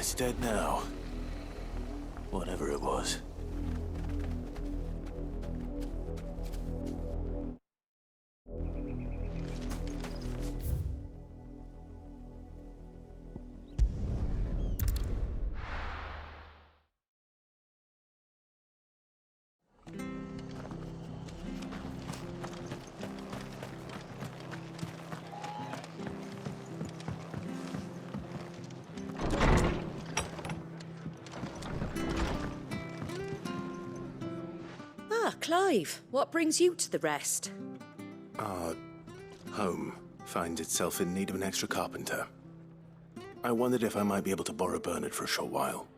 It's dead now. Whatever it was. Clive, what brings you to the rest? Our home finds itself in need of an extra carpenter. I wondered if I might be able to borrow Bernard for a short while.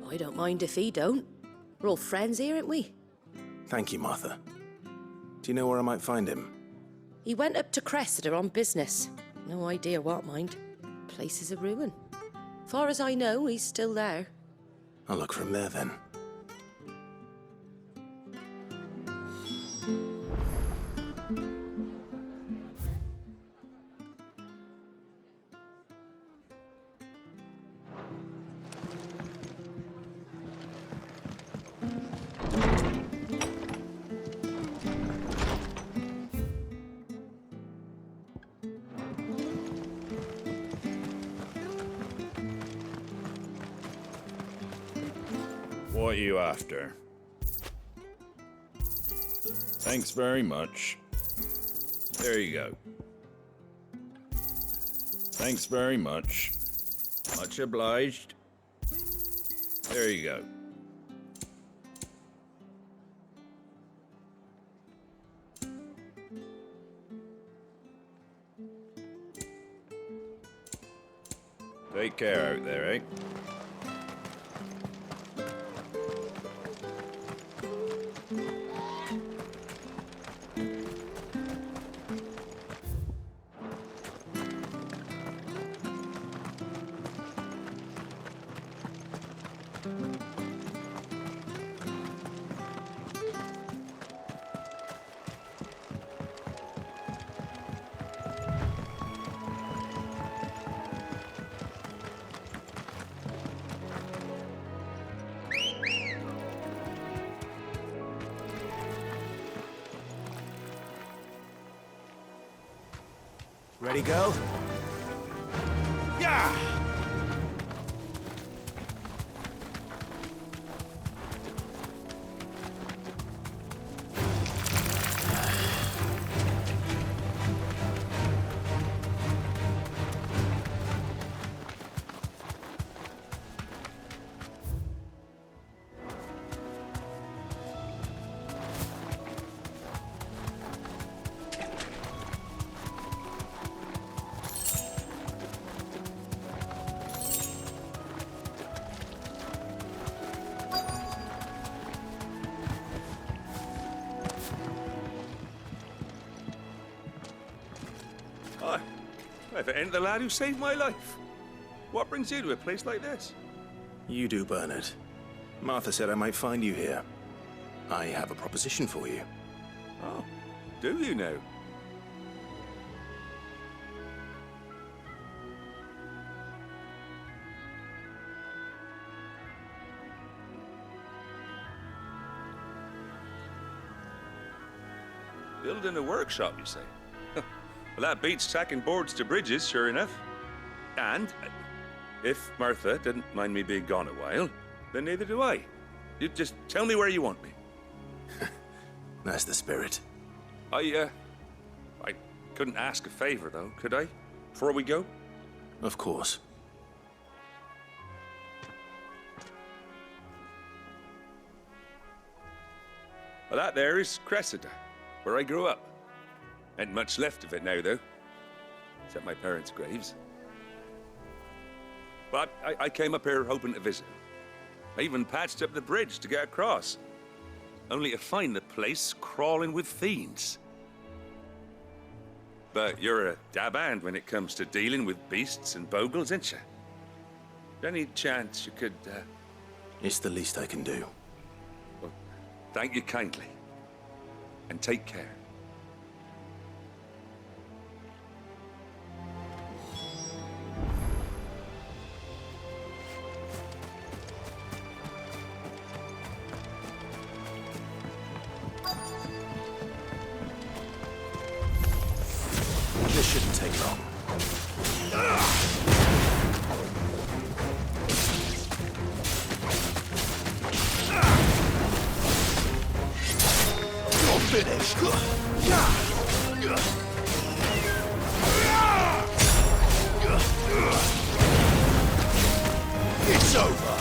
I don't mind if he don't. We're all friends here, aren't we? Thank you, Martha. Do you know where I might find him? He went up to Cressida on business. No idea what, mind. Place is a ruin. Far as I know, he's still there. I'll look for him there, then. What are you after? Thanks very much. There you go. Thanks very much. Much obliged. There you go. Take care out there, eh? Ready, go? Yeah! If it ain't the lad who saved my life. What brings you to a place like this? You do, Bernard. Martha said I might find you here. I have a proposition for you. Oh, do you now? Building a workshop, you say? Well, that beats tacking boards to bridges, sure enough. And if Martha didn't mind me being gone a while, then neither do I. You just tell me where you want me. That's the spirit. I couldn't ask a favor, though, could I? Before we go? Of course. Well, that there is Cressida, where I grew up. Ain't much left of it now, though. Except my parents' graves. But I came up here hoping to visit. I even patched up the bridge to get across. Only to find the place crawling with fiends. But you're a dab hand when it comes to dealing with beasts and bogles, ain't you? Any chance you could, It's the least I can do. Well, thank you kindly. And take care. This shouldn't take long. You're finished. It's over.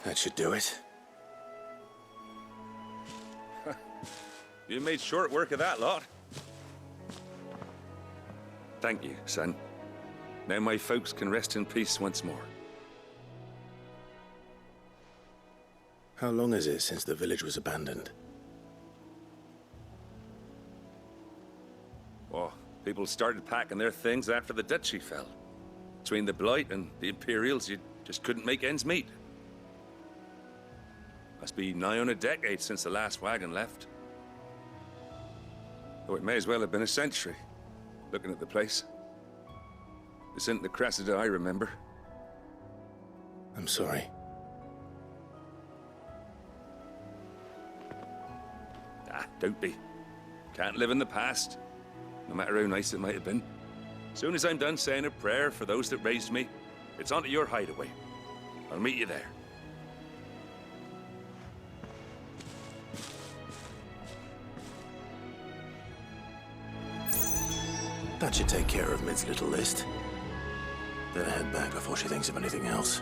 That should do it. You made short work of that lot. Thank you, son. Now my folks can rest in peace once more. How long is it since the village was abandoned? Oh, people started packing their things after the duchy fell. Between the Blight and the Imperials, you just couldn't make ends meet. Must be nigh on a decade since the last wagon left. Though it may as well have been a century, looking at the place. This isn't the Cressida I remember. I'm sorry. Ah, don't be. Can't live in the past, no matter how nice it might have been. Soon as I'm done saying a prayer for those that raised me, it's on to your hideaway. I'll meet you there. That should take care of Mid's little list. Better head back before she thinks of anything else.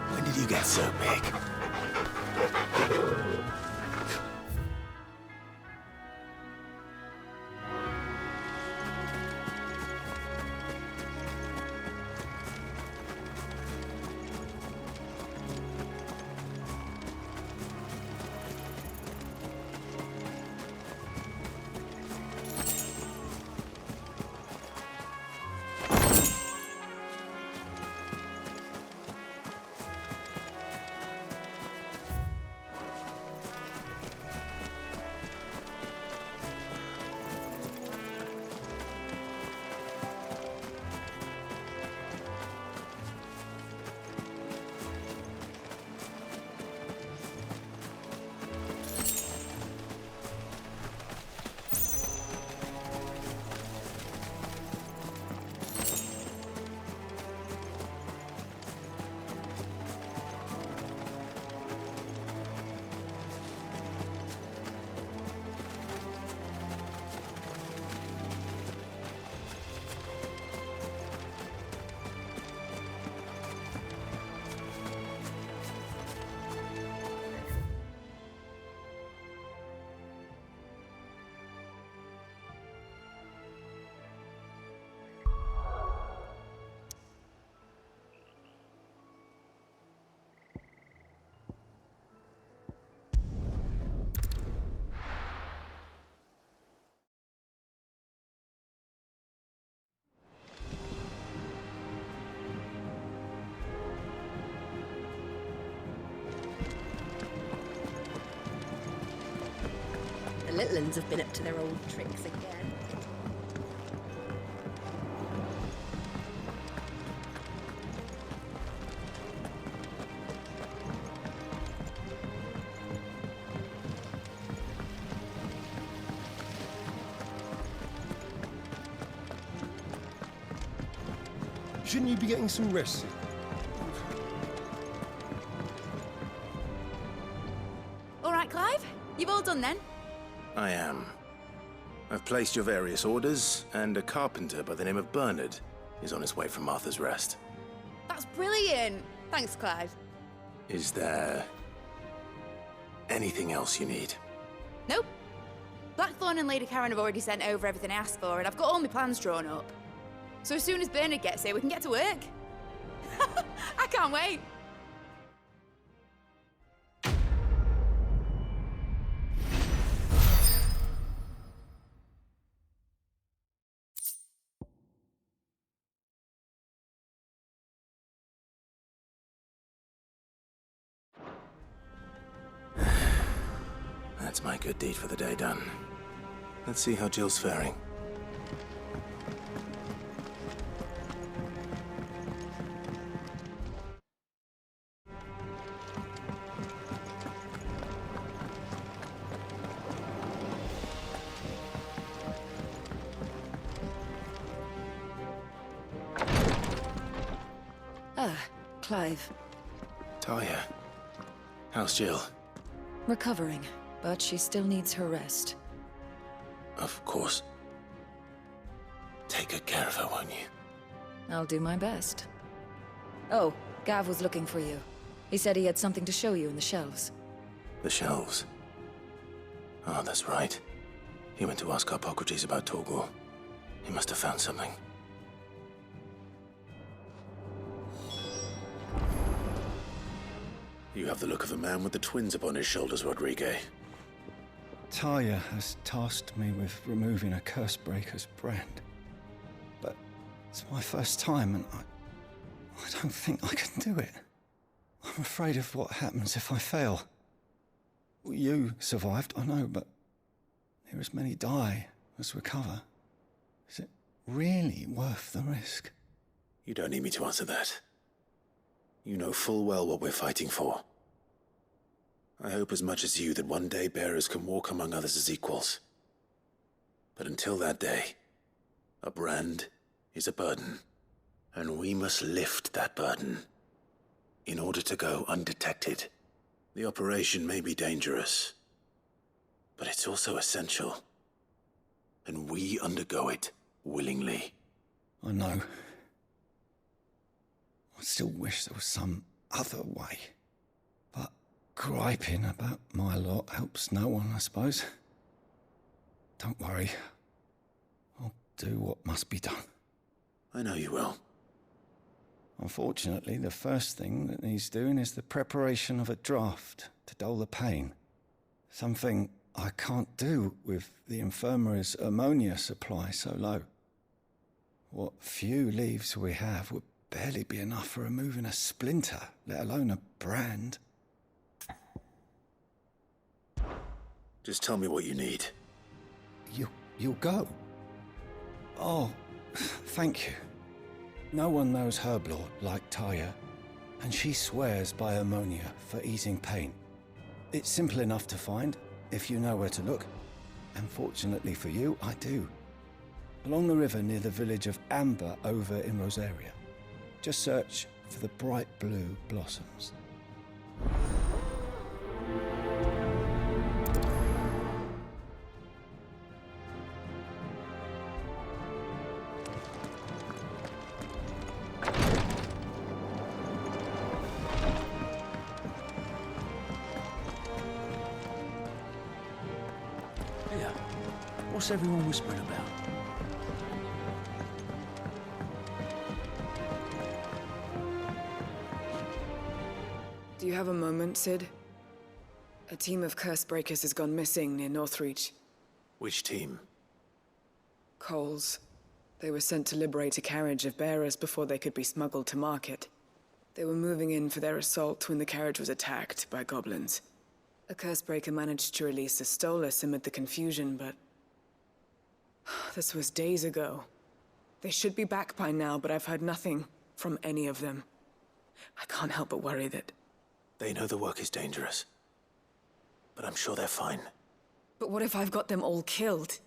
When did you get so big? The little uns have been up to their old tricks again. Shouldn't you be getting some rest? All right, Clive. You've all done then? I am. I've placed your various orders, and a carpenter by the name of Bernard is on his way from Martha's Rest. That's brilliant. Thanks, Clive. Is there anything else you need? Nope. Blackthorn and Lady Karen have already sent over everything I asked for, and I've got all my plans drawn up. So as soon as Bernard gets here, we can get to work. I can't wait. That's my good deed for the day done. Let's see how Jill's faring. Ah, Clive. Talia, how's Jill? Recovering, but she still needs her rest. Of course. Take good care of her, won't you? I'll do my best. Oh, Gav was looking for you. He said he had something to show you in the shelves. The shelves. Oh, that's right. He went to ask Hippocrates about Torgal. He must have found something. You have the look of a man with the twins upon his shoulders, Rodrigue. Talia has tasked me with removing a Cursebreaker's brand. But it's my first time, and I don't think I can do it. I'm afraid of what happens if I fail. You survived, I know, but near as many die as recover. Is it really worth the risk? You don't need me to answer that. You know full well what we're fighting for. I hope as much as you that one day bearers can walk among others as equals. But until that day, a brand is a burden, and we must lift that burden in order to go undetected. The operation may be dangerous, but it's also essential, and we undergo it willingly. I know. I still wish there was some other way. But griping about my lot helps no one, I suppose. Don't worry. I'll do what must be done. I know you will. Unfortunately, the first thing that needs doing is the preparation of a draft to dull the pain. Something I can't do with the infirmary's ammonia supply so low. What few leaves we have would barely be enough for removing a splinter, let alone a brand. Just tell me what you need. You'll go? Oh, thank you. No one knows Herblord like Taya, and she swears by ammonia for easing pain. It's simple enough to find, if you know where to look. And fortunately for you, I do. Along the river near the village of Amber over in Rosaria. Just search for the bright blue blossoms. Yeah. What's everyone whispering about? Do you have a moment, Sid? A team of Cursebreakers has gone missing near Northreach. Which team? Coles. They were sent to liberate a carriage of bearers before they could be smuggled to market. They were moving in for their assault when the carriage was attacked by goblins. A Cursebreaker managed to release a Stolas amid the confusion, but... this was days ago. They should be back by now, but I've heard nothing from any of them. I can't help but worry that... They know the work is dangerous, but I'm sure they're fine. But what if I've got them all killed?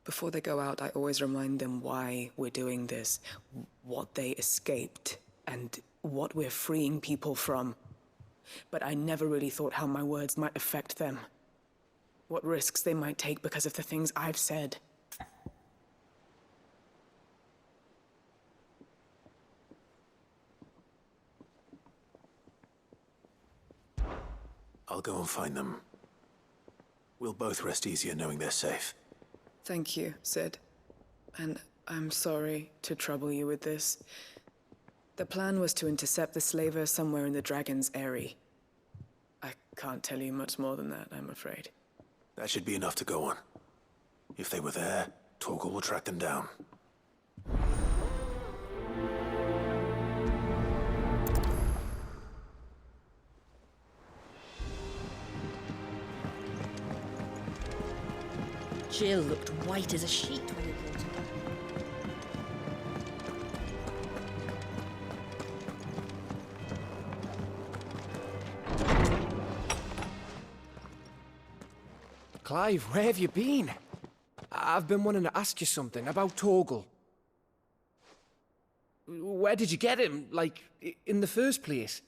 Before they go out, I always remind them why we're doing this, what they escaped, and what we're freeing people from. But I never really thought how my words might affect them. What risks they might take because of the things I've said. I'll go and find them. We'll both rest easier knowing they're safe. Thank you, Sid. And I'm sorry to trouble you with this. The plan was to intercept the slaver somewhere in the Dragon's Eyrie. I can't tell you much more than that, I'm afraid. That should be enough to go on. If they were there, Torgal will track them down. Jill looked white as a sheet when we brought her. Clive, where have you been? I've been wanting to ask you something about Torgal. Where did you get him, like, in the first place?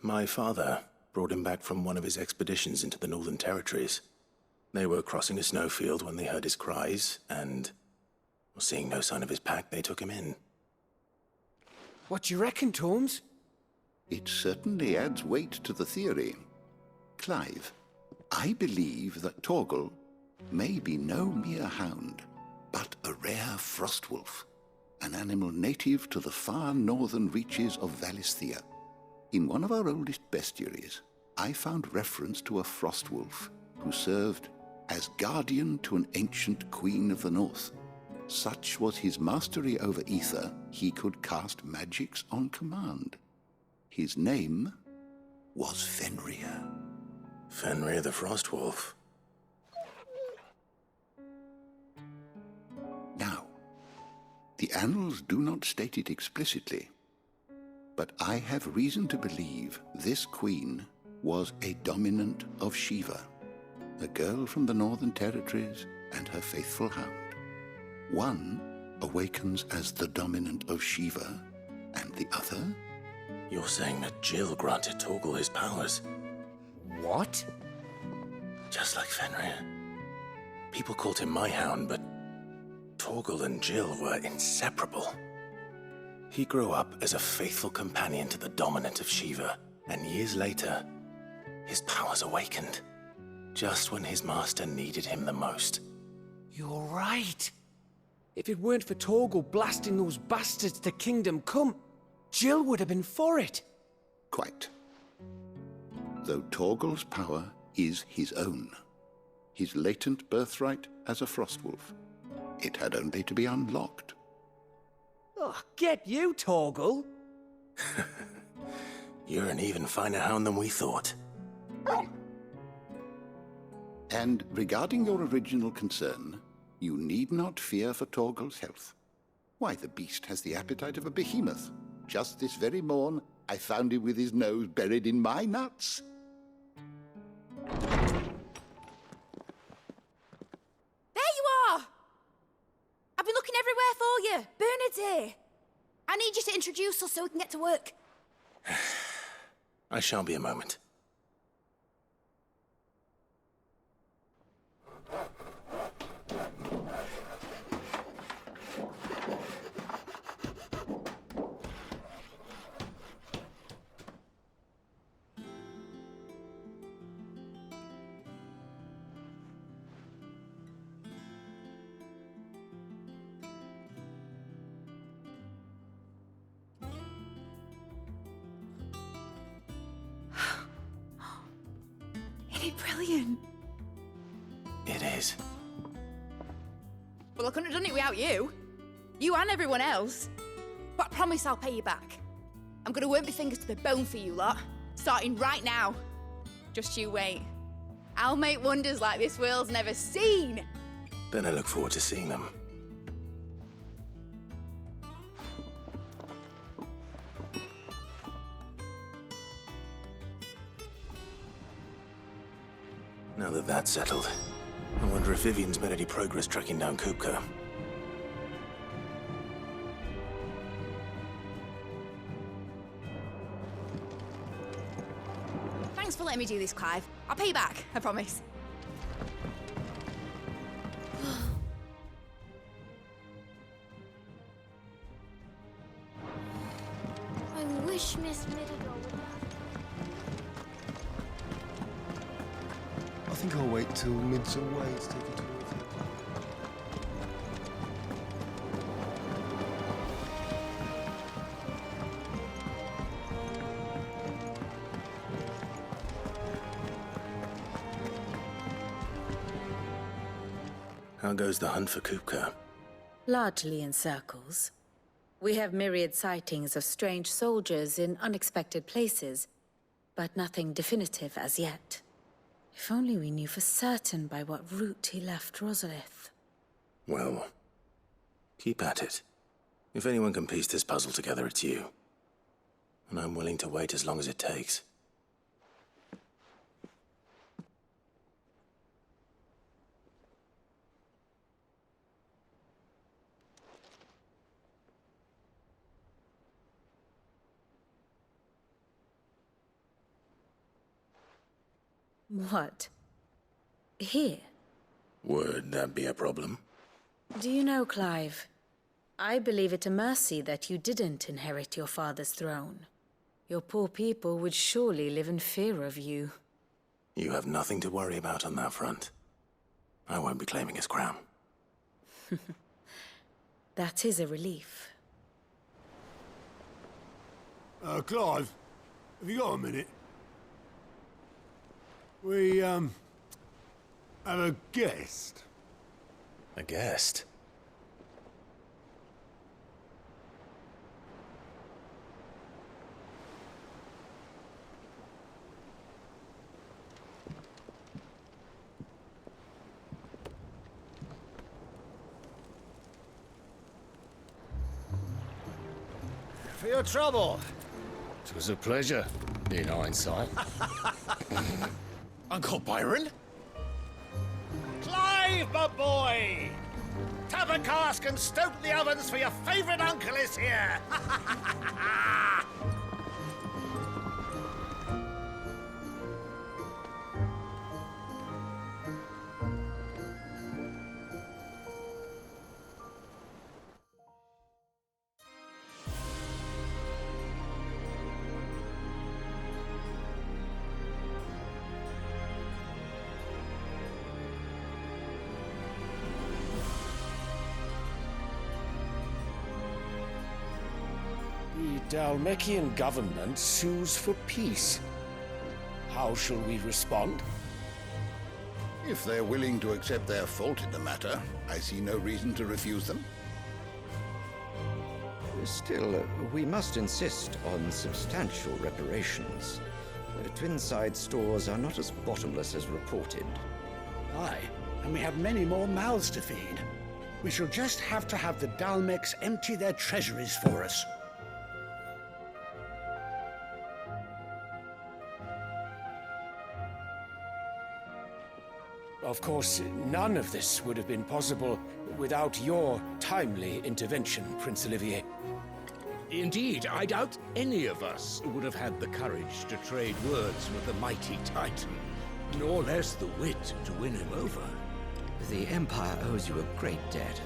My father brought him back from one of his expeditions into the Northern Territories. They were crossing a snowfield when they heard his cries, and seeing no sign of his pack, they took him in. What do you reckon, Torms? It certainly adds weight to the theory. Clive, I believe that Torgal may be no mere hound, but a rare frostwolf, an animal native to the far northern reaches of Valisthea. In one of our oldest bestiaries, I found reference to a frostwolf who served as guardian to an ancient queen of the north. Such was his mastery over ether, he could cast magics on command. His name was Fenrir. Fenrir the Frostwolf. Now, the annals do not state it explicitly, but I have reason to believe this queen was a dominant of Shiva, a girl from the Northern Territories and her faithful hound. One awakens as the dominant of Shiva, and the other? You're saying that Jill granted Torgal his powers? What? Just like Fenrir. People called him my hound, but Torgal and Jill were inseparable. He grew up as a faithful companion to the dominant of Shiva, and years later, his powers awakened, just when his master needed him the most. You're right. If it weren't for Torgal blasting those bastards to Kingdom Come, Jill would have been for it. Quite. Though Torgal's power is his own, his latent birthright as a Frostwolf, it had only to be unlocked. Oh, get you, Torgal! You're an even finer hound than we thought. And regarding your original concern, you need not fear for Torgal's health. Why, the beast has the appetite of a behemoth. Just this very morn, I found him with his nose buried in my nuts. There you are! I've been looking everywhere for you. Bernard's here. I need you to introduce us so we can get to work. I shan't be a moment. Isn't it brilliant? It is. Well, I couldn't have done it without you. You and everyone else. But I promise I'll pay you back. I'm gonna work my fingers to the bone for you lot, starting right now. Just you wait. I'll make wonders like this world's never seen. Then I look forward to seeing them. Now that that's settled, I wonder if Vivian's made any progress tracking down Kupka. Thanks for letting me do this, Clive. I'll pay you back, I promise. I wish Miss Midigo would. I think I'll wait till mid's away to take a tour of her. How goes the hunt for Kupka? Largely in circles. We have myriad sightings of strange soldiers in unexpected places, but nothing definitive as yet. If only we knew for certain by what route he left Rosalith. Well, keep at it. If anyone can piece this puzzle together, it's you. And I'm willing to wait as long as it takes. What? Here? Would that be a problem? Do you know, Clive? I believe it a mercy that you didn't inherit your father's throne. Your poor people would surely live in fear of you. You have nothing to worry about on that front. I won't be claiming his crown. That is a relief. Clive, have you got a minute? We, have a guest. A guest? For your trouble. It was a pleasure, in hindsight. Uncle Byron? Clive, my boy! Tap a cask and stoke the ovens for your favourite uncle is here! The Dalmekian government sues for peace. How shall we respond? If they're willing to accept their fault in the matter, I see no reason to refuse them. Still, we must insist on substantial reparations. Twinside stores are not as bottomless as reported. Aye, and we have many more mouths to feed. We shall just have to have the Dalmeks empty their treasuries for us. Of course, none of this would have been possible without your timely intervention, Prince Olivier. Indeed, I doubt any of us would have had the courage to trade words with the mighty Titan, nor less the wit to win him over. The Empire owes you a great debt.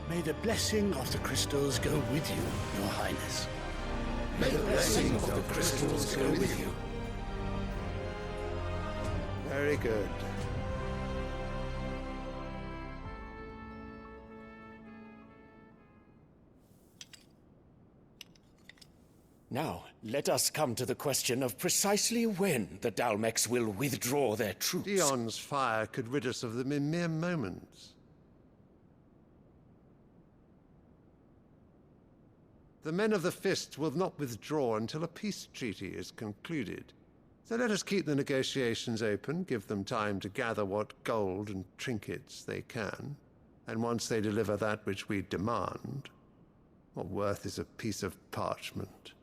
May the blessing of the crystals go with you, Your Highness. May the blessing of the crystals go with you. Very good. Now, let us come to the question of precisely when the Dalmeks will withdraw their troops. Dion's fire could rid us of them in mere moments. The men of the Fist will not withdraw until a peace treaty is concluded. So let us keep the negotiations open, give them time to gather what gold and trinkets they can, and once they deliver that which we demand, what worth is a piece of parchment?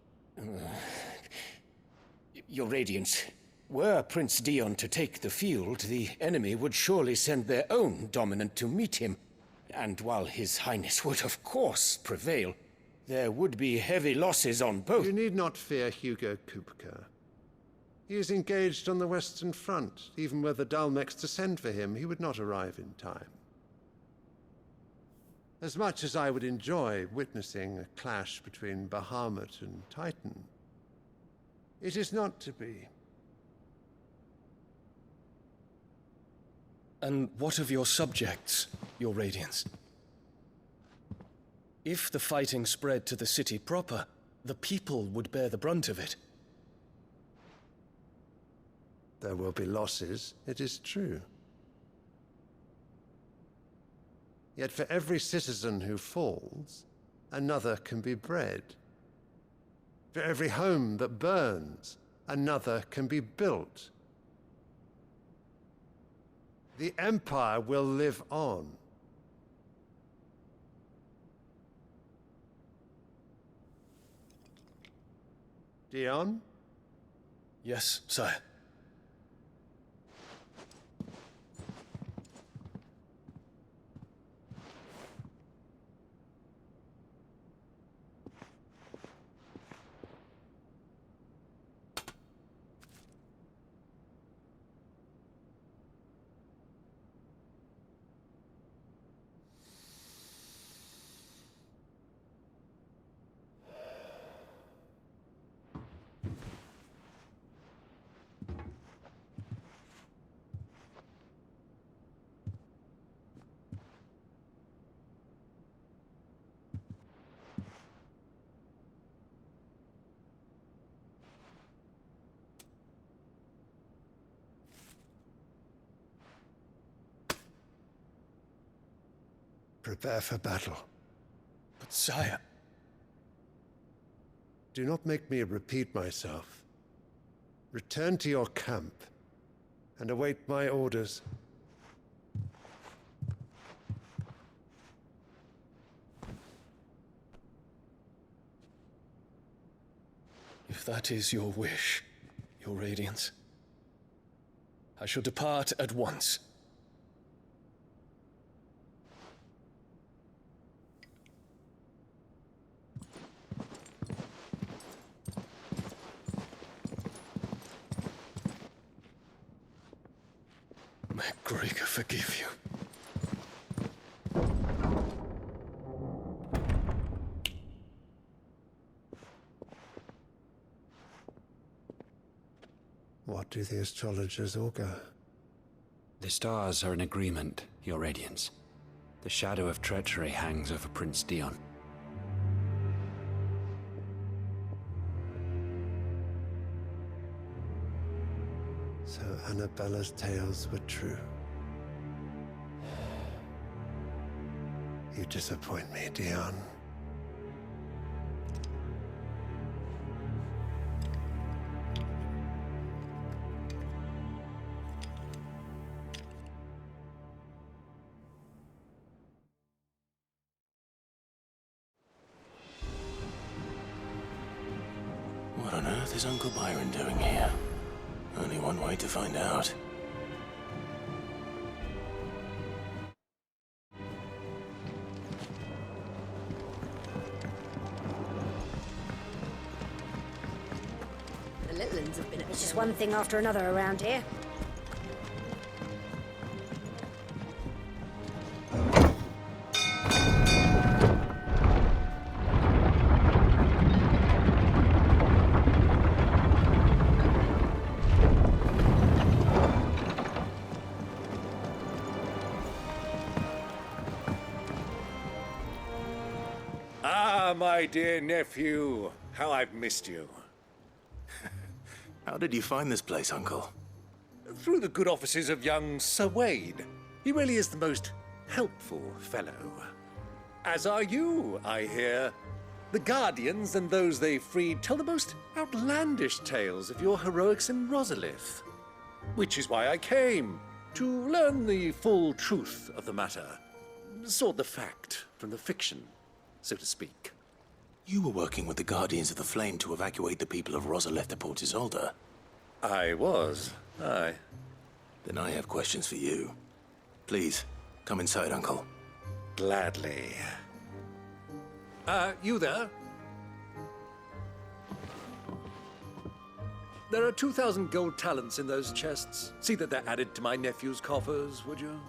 Your Radiance, were Prince Dion to take the field, the enemy would surely send their own dominant to meet him. And while His Highness would of course prevail, there would be heavy losses on both. You need not fear Hugo Kupka. He is engaged on the Western Front. Even were the Dalmeks to send for him, he would not arrive in time. As much as I would enjoy witnessing a clash between Bahamut and Titan, it is not to be. And what of your subjects, Your Radiance? If the fighting spread to the city proper, the people would bear the brunt of it. There will be losses, it is true. Yet for every citizen who falls, another can be bred. For every home that burns, another can be built. The Empire will live on. Dion? Yes, sire. Prepare for battle. But sire... Do not make me repeat myself. Return to your camp and await my orders. If that is your wish, Your Radiance, I shall depart at once. May Gregor forgive you. What do the astrologers augur? The stars are in agreement, Your Radiance. The shadow of treachery hangs over Prince Dion. So Annabella's tales were true. You disappoint me, Dion. What on earth is Uncle Byron doing here? Only one way to find out. The little ones have been at It's just one thing after another around here. Ah, my dear nephew, how I've missed you. How did you find this place, Uncle? Through the good offices of young Sir Wade. He really is the most helpful fellow. As are you, I hear. The Guardians and those they freed tell the most outlandish tales of your heroics in Rosalith. Which is why I came, to learn the full truth of the matter. Sort the fact from the fiction, so to speak. You were working with the Guardians of the Flame to evacuate the people of Rosalith to Port Isolde. I was, aye. Then I have questions for you. Please, come inside, Uncle. Gladly. You there? There are 2,000 gold talents in those chests. See that they're added to my nephew's coffers, would you?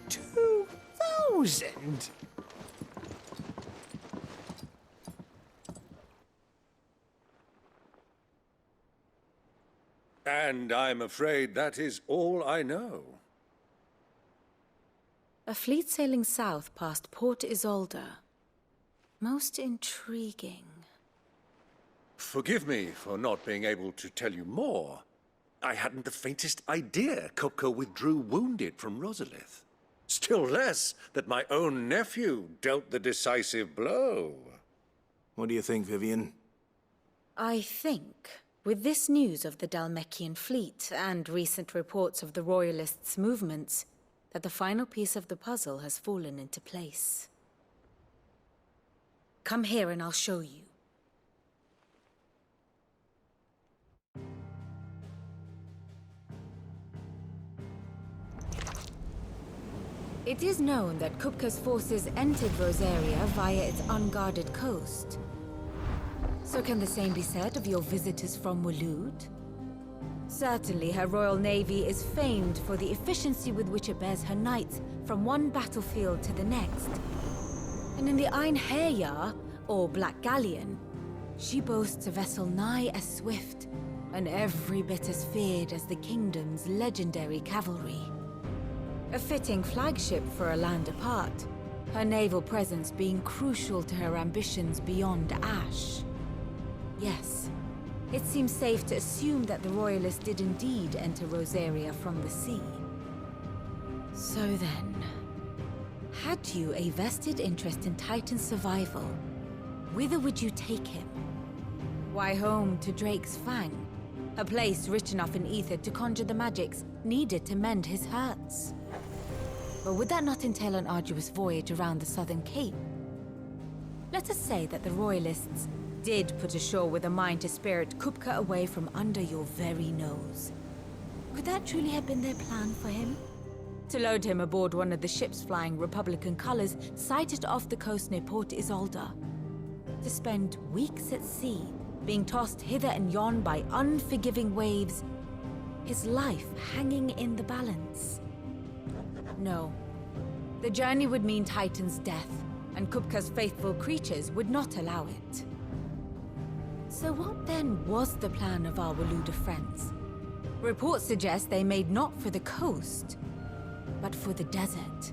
2,000? And I'm afraid that is all I know. A fleet sailing south past Port Isolde. Most intriguing. Forgive me for not being able to tell you more. I hadn't the faintest idea Kopko withdrew wounded from Rosalith. Still less that my own nephew dealt the decisive blow. What do you think, Vivian? I think, with this news of the Dhalmekian fleet and recent reports of the Royalists' movements, that the final piece of the puzzle has fallen into place. Come here and I'll show you. It is known that Kupka's forces entered Rosaria via its unguarded coast. So can the same be said of your visitors from Waloed? Certainly her Royal Navy is famed for the efficiency with which it bears her knights from one battlefield to the next. And in the Einherjar, or Black Galleon, she boasts a vessel nigh as swift, and every bit as feared as the kingdom's legendary cavalry. A fitting flagship for a land apart, her naval presence being crucial to her ambitions beyond Ash. Yes, it seems safe to assume that the Royalists did indeed enter Rosaria from the sea. So then, Had you a vested interest in Titan's survival, whither would you take him? Why, home to Drake's Fang, a place rich enough in ether to conjure the magics needed to mend his hurts. But would that not entail an arduous voyage around the Southern Cape? Let us say that the Royalists did put ashore with a mind to spirit Kupka away from under your very nose. Could that truly have been their plan for him? To load him aboard one of the ships flying Republican colors sighted off the coast near Port Isolde. To spend weeks at sea, being tossed hither and yon by unforgiving waves, his life hanging in the balance. No. The journey would mean Titan's death, and Kupka's faithful creatures would not allow it. So what then was the plan of our Waluda friends? Reports suggest they made not for the coast, but for the desert.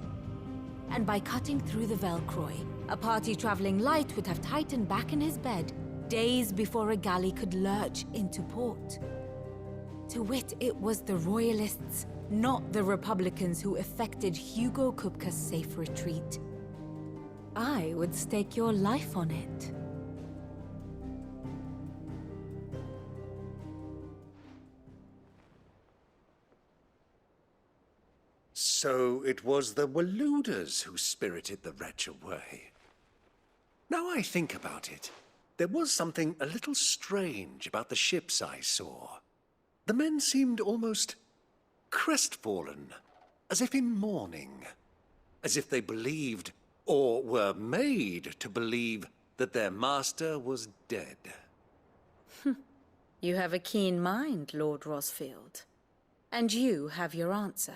And by cutting through the Velcroy, a party traveling light would have Titan back in his bed days before a galley could lurch into port. To wit, it was the Royalists, not the Republicans, who effected Hugo Kupka's safe retreat. I would stake your life on it. So it was the Waludas who spirited the wretch away. Now I think about it, there was something a little strange about the ships I saw. The men seemed almost crestfallen, as if in mourning, as if they believed, or were made to believe, that their master was dead. You have a keen mind, Lord Rosfield. And you have your answer.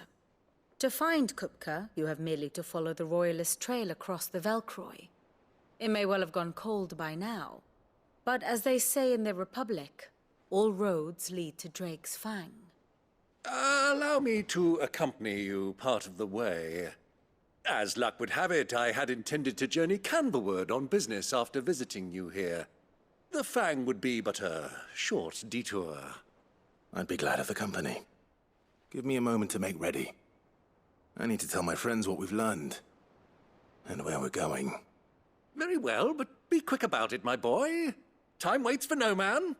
To find Kupka, you have merely to follow the Royalist trail across the Velcroy. It may well have gone cold by now, but as they say in the Republic, all roads lead to Drake's Fang. Allow me to accompany you part of the way. As luck would have it, I had intended to journey Canberward on business after visiting you here. The Fang would be but a short detour. I'd be glad of the company. Give me a moment to make ready. I need to tell my friends what we've learned, and where we're going. Very well, but be quick about it, my boy. Time waits for no man.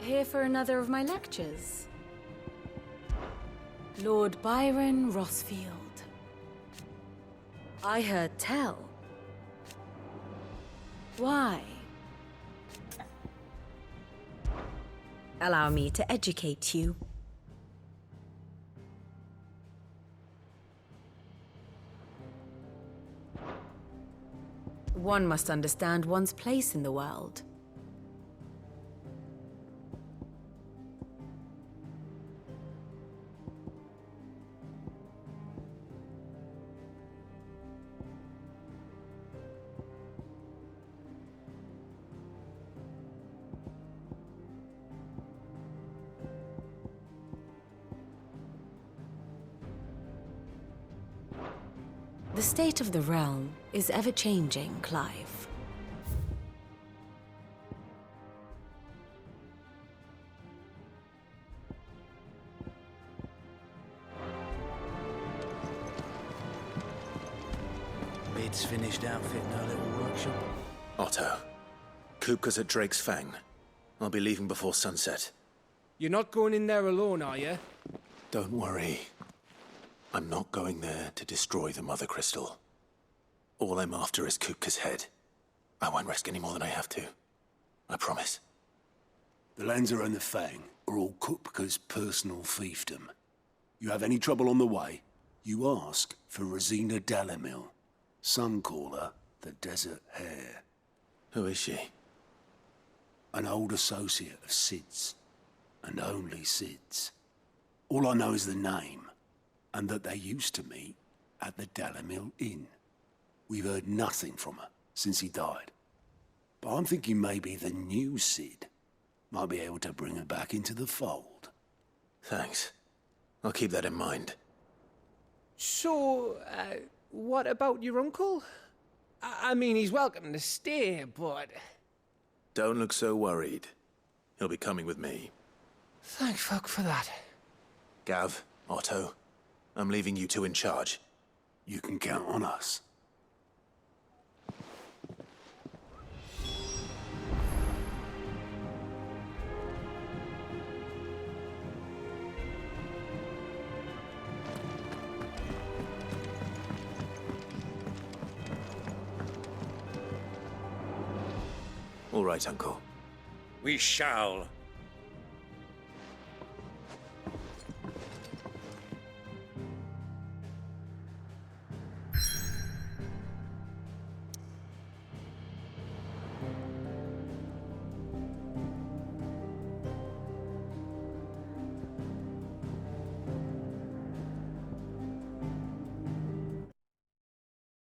Here for another of my lectures. Lord Byron Rosfield. I heard tell. Why? Allow me to educate you. One must understand one's place in the world. The state of the realm is ever-changing, Clive. Bid's finished outfitting our little workshop. Otto, Kupka's at Drake's Fang. I'll be leaving before sunset. You're not going in there alone, are you? Don't worry. I'm not going there to destroy the Mother Crystal. All I'm after is Kupka's head. I won't risk any more than I have to. I promise. The Lanza and the Fang are all Kupka's personal fiefdom. You have any trouble on the way, you ask for Rosina Dalamil. Some call her the Desert Hare. Who is she? An old associate of Sid's, and only Sid's. All I know is the name, and that they used to meet at the Dalamil Inn. We've heard nothing from her since he died. But I'm thinking maybe the new Sid might be able to bring her back into the fold. Thanks. I'll keep that in mind. So, what about your uncle? I mean, he's welcome to stay, but... Don't look so worried. He'll be coming with me. Thank fuck for that. Gav, Otto, I'm leaving you two in charge. You can count on us. All right, Uncle. We shall